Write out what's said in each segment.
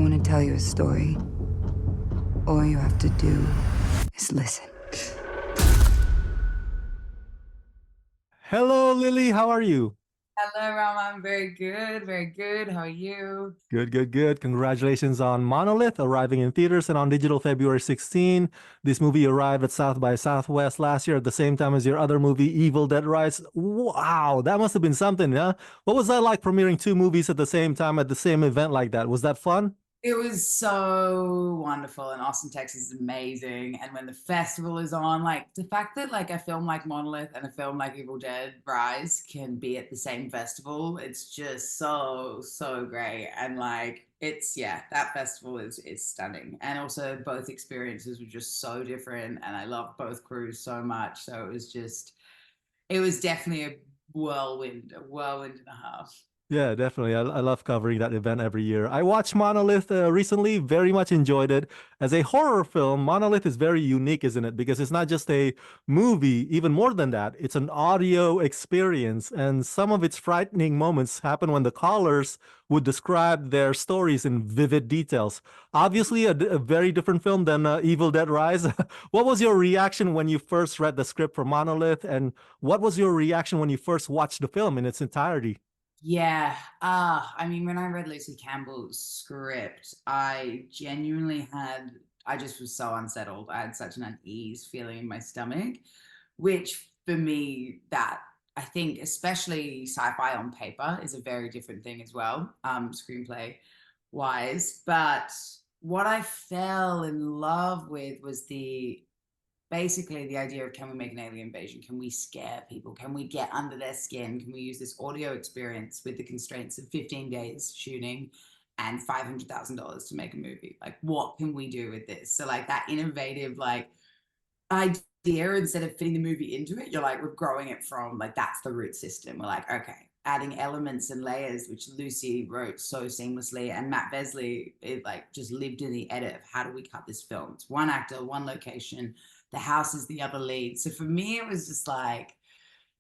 want to tell you a story. All you have to do is listen. Hello, Lily. How are you? Hello, Ram. I'm very good, very good. How are you? Good, good, good. Congratulations on Monolith arriving in theaters and on digital February 16. This movie arrived at South by Southwest last year at the same time as your other movie, Evil Dead Rise. Wow, that must have been something, huh? What was that like premiering two movies at the same time at the same event like that? Was that fun? It was so wonderful, and Austin, Texas is amazing. And when the festival is on, like the fact that like a film like Monolith and a film like Evil Dead Rise can be at the same festival, it's just so great. And like it's yeah, that festival is stunning. And also both experiences were just so different, and I love both crews so much. So it was definitely a whirlwind and a half. Yeah, definitely. I love covering that event every year. I watched Monolith recently, very much enjoyed it. As a horror film, Monolith is very unique, isn't it? Because it's not just a movie, even more than that, it's an audio experience. And some of its frightening moments happen when the callers would describe their stories in vivid details. Obviously, a very different film than Evil Dead Rise. What was your reaction when you first read the script for Monolith? And what was your reaction when you first watched the film in its entirety? Yeah. I mean, when I read Lucy Campbell's script, I just was so unsettled. I had such an unease feeling in my stomach, which for me, that I think, especially sci-fi on paper, is a very different thing as well, screenplay wise. But what I fell in love with was basically the idea of, can we make an alien invasion? Can we scare people? Can we get under their skin? Can we use this audio experience with the constraints of 15 days shooting and $500,000 to make a movie? Like, what can we do with this? So like that innovative like idea, instead of fitting the movie into it, you're like, we're growing it from like, that's the root system. We're like, okay, adding elements and layers, which Lucy wrote so seamlessly, and Matt Besley, it like just lived in the edit of, how do we cut this film? It's one actor, one location, the house is the other lead. So for me, it was just like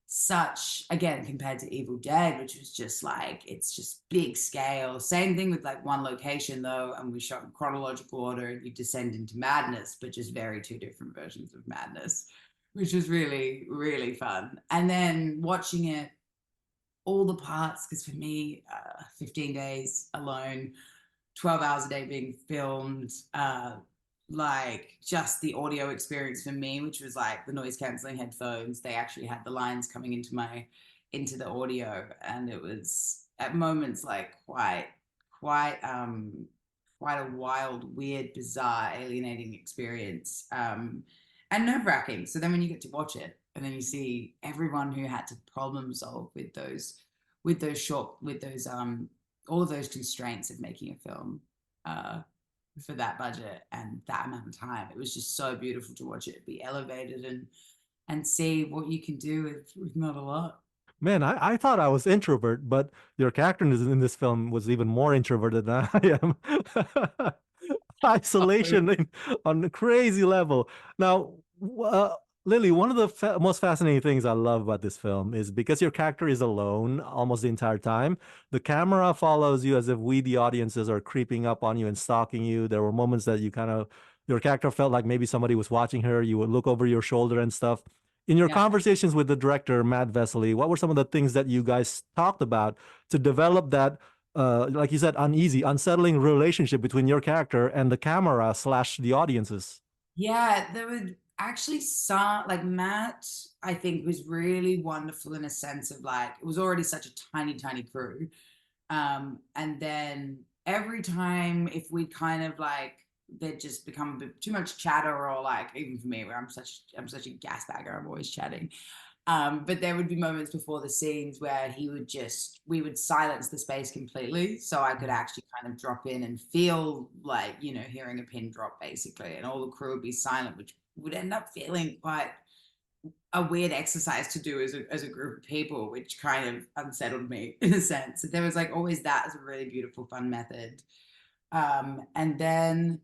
such, again, compared to Evil Dead, which was just like, it's just big scale. Same thing with like one location though, and we shot in chronological order, and you descend into madness, but just very two different versions of madness, which was really, really fun. And then watching it, all the parts, because for me, 15 days alone, 12 hours a day being filmed, like just the audio experience for me, which was like the noise canceling headphones, they actually had the lines coming into the audio, and it was at moments like quite a wild, weird, bizarre, alienating experience, and nerve-wracking. So then when you get to watch it and then you see everyone who had to problem solve with those all of those constraints of making a film, uh for that budget and that amount of time, it was just so beautiful to watch it be elevated and see what you can do with not a lot. Man, I thought I was introvert, but your character in this film was even more introverted than I am. Isolation on a crazy level. Now, Lily, one of the most fascinating things I love about this film is because your character is alone almost the entire time, the camera follows you as if we, the audiences, are creeping up on you and stalking you. There were moments that your character felt like maybe somebody was watching her. You would look over your shoulder and stuff. In your Yeah. conversations with the director, Matt Vesely, what were some of the things that you guys talked about to develop that, like you said, uneasy, unsettling relationship between your character and the camera slash the audiences? Yeah, there were actually some, like Matt, I think was really wonderful in a sense of like, it was already such a tiny crew. And then every time if we kind of like, they'd just become a bit too much chatter, or like, even for me, where I'm such a gas bagger, I'm always chatting. But there would be moments before the scenes where we would silence the space completely. So I could actually kind of drop in and feel like, hearing a pin drop basically, and all the crew would be silent, which would end up feeling quite a weird exercise to do as a group of people, which kind of unsettled me in a sense. So there was like always that as a really beautiful, fun method. And then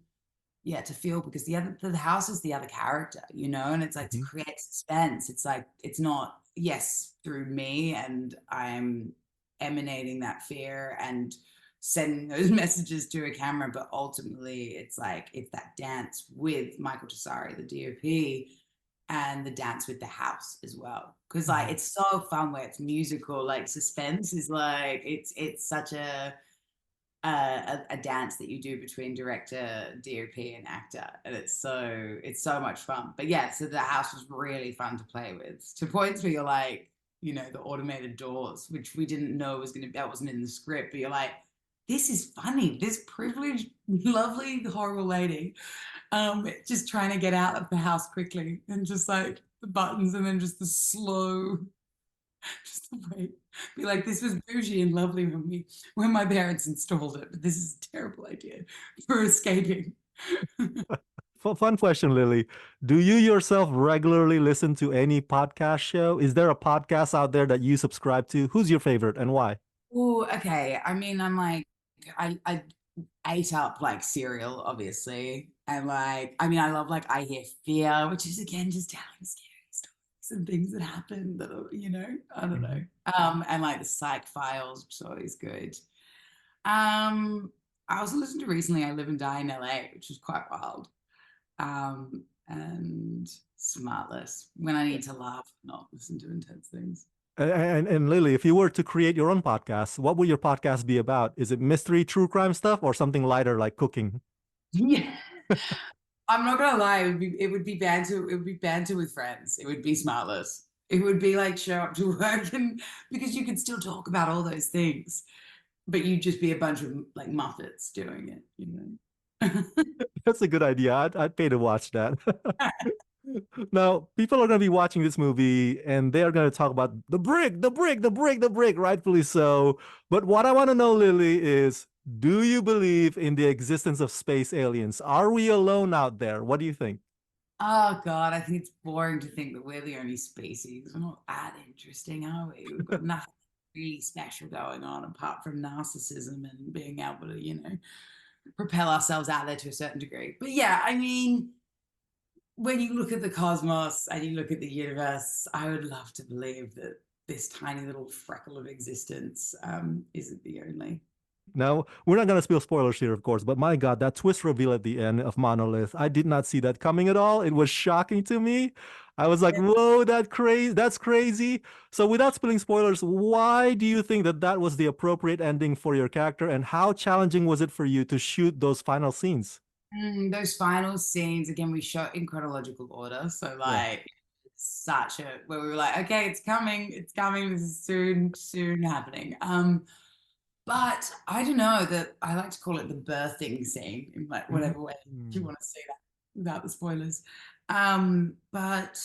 yeah, to feel, because the house is the other character, and it's like to Mhm. create suspense. It's like, it's not, yes, through me, and I'm emanating that fear and sending those messages to a camera, but ultimately it's that dance with Michael Tessari, the DOP, and the dance with the house as well. Because like it's so fun where it's musical, like suspense is like it's such a dance that you do between director, DOP, and actor, and it's so much fun. But yeah, so the house was really fun to play with, to points where you're like, you know, the automated doors, which we didn't know that wasn't in the script, but you're like, this is funny. This privileged, lovely, horrible lady, just trying to get out of the house quickly, and just like the buttons, and then just the slow, just the way, be like, this was bougie and lovely when my parents installed it, but this is a terrible idea for escaping. Fun question, Lily. Do you yourself regularly listen to any podcast show? Is there a podcast out there that you subscribe to? Who's your favorite and why? Oh, okay. I mean, I'm like, I ate up like cereal, obviously. And like, I mean, I love like I Hear Fear, which is again just telling scary stories and things that happen that are, you know, I don't know. And like the Psych Files, which is always good. I also listened to recently I Live and Die in LA, which is quite wild. And Smartless, when I need to laugh, not listen to intense things. And Lily, if you were to create your own podcast, what would your podcast be about? Is it mystery, true crime stuff, or something lighter like cooking? Yeah. I'm not gonna lie, it would be banter with friends. It would be Smartless. It would be like show up to work, and because you could still talk about all those things, but you'd just be a bunch of like Muppets doing it, you know. That's a good idea. I'd pay to watch that. Now, people are going to be watching this movie and they're going to talk about the brick, the brick, the brick, the brick, rightfully so. But what I want to know, Lily, is do you believe in the existence of space aliens? Are we alone out there? What do you think? Oh God, I think it's boring to think that we're the only species. We're not that interesting, are we? We've got nothing really special going on apart from narcissism and being able to, you know, propel ourselves out there to a certain degree. But yeah, I mean, when you look at the cosmos and you look at the universe, I would love to believe that this tiny little freckle of existence isn't the only. Now, we're not going to spill spoilers here, of course, but my God, that twist reveal at the end of Monolith, I did not see that coming at all. It was shocking to me. I was like, whoa, that's crazy. So without spilling spoilers, why do you think that that was the appropriate ending for your character, and how challenging was it for you to shoot those final scenes? Those final scenes, again, we shot in chronological order. So like such a, where we were like, okay, it's coming, this is soon happening. But I don't know, that I like to call it the birthing scene in like whatever way you want to say that without the spoilers. But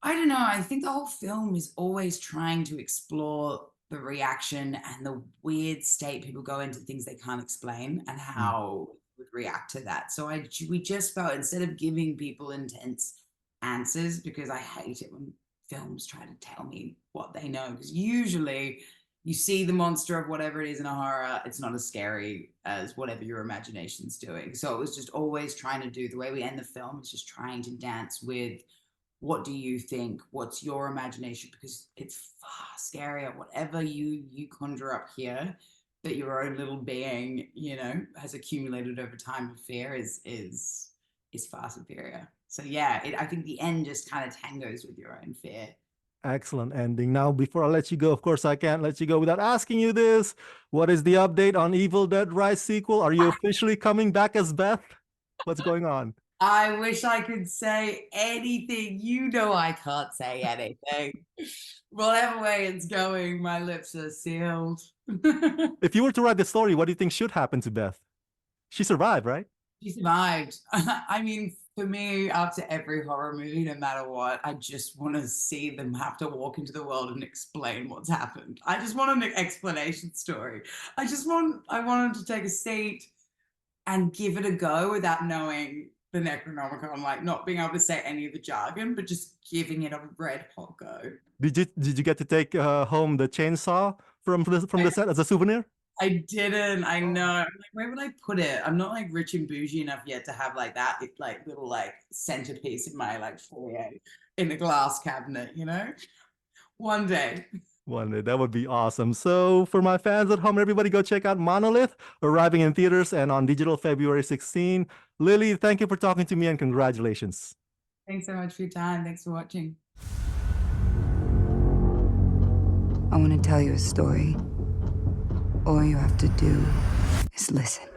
I don't know, I think the whole film is always trying to explore the reaction and the weird state people go into things they can't explain, and how would react to that. So we just felt, instead of giving people intense answers, because I hate it when films try to tell me what they know, because usually you see the monster of whatever it is in a horror, it's not as scary as whatever your imagination's doing. So it was just always trying to do, the way we end the film is just trying to dance with, what do you think? What's your imagination? Because it's far scarier, whatever you conjure up here, that your own little being, you know, has accumulated over time of fear is far superior. So yeah, I think the end just kind of tangos with your own fear. Excellent ending. Now, before I let you go, of course, I can't let you go without asking you this. What is the update on Evil Dead Rise sequel? Are you officially coming back as Beth? What's going on? I wish I could say anything. You know I can't say anything. Whatever way it's going, my lips are sealed. If you were to write the story, what do you think should happen to Beth? She survived, right? She survived. I mean, for me, after every horror movie, no matter what, I just want to see them have to walk into the world and explain what's happened. I just want an explanation story. I want them to take a seat and give it a go without knowing the Necronomicon, like not being able to say any of the jargon, but just giving it a red hot go. Did you get to take home the chainsaw from the set as a souvenir? I didn't. I know. I'm like, where would I put it? I'm not like rich and bougie enough yet to have like that, like little like centerpiece in my like foyer in the glass cabinet, you know? One day. One day, that would be awesome. So for my fans at home, everybody go check out Monolith, arriving in theaters and on digital February 16. Lily, thank you for talking to me and congratulations. Thanks so much for your time. Thanks for watching. I want to tell you a story. All you have to do is listen.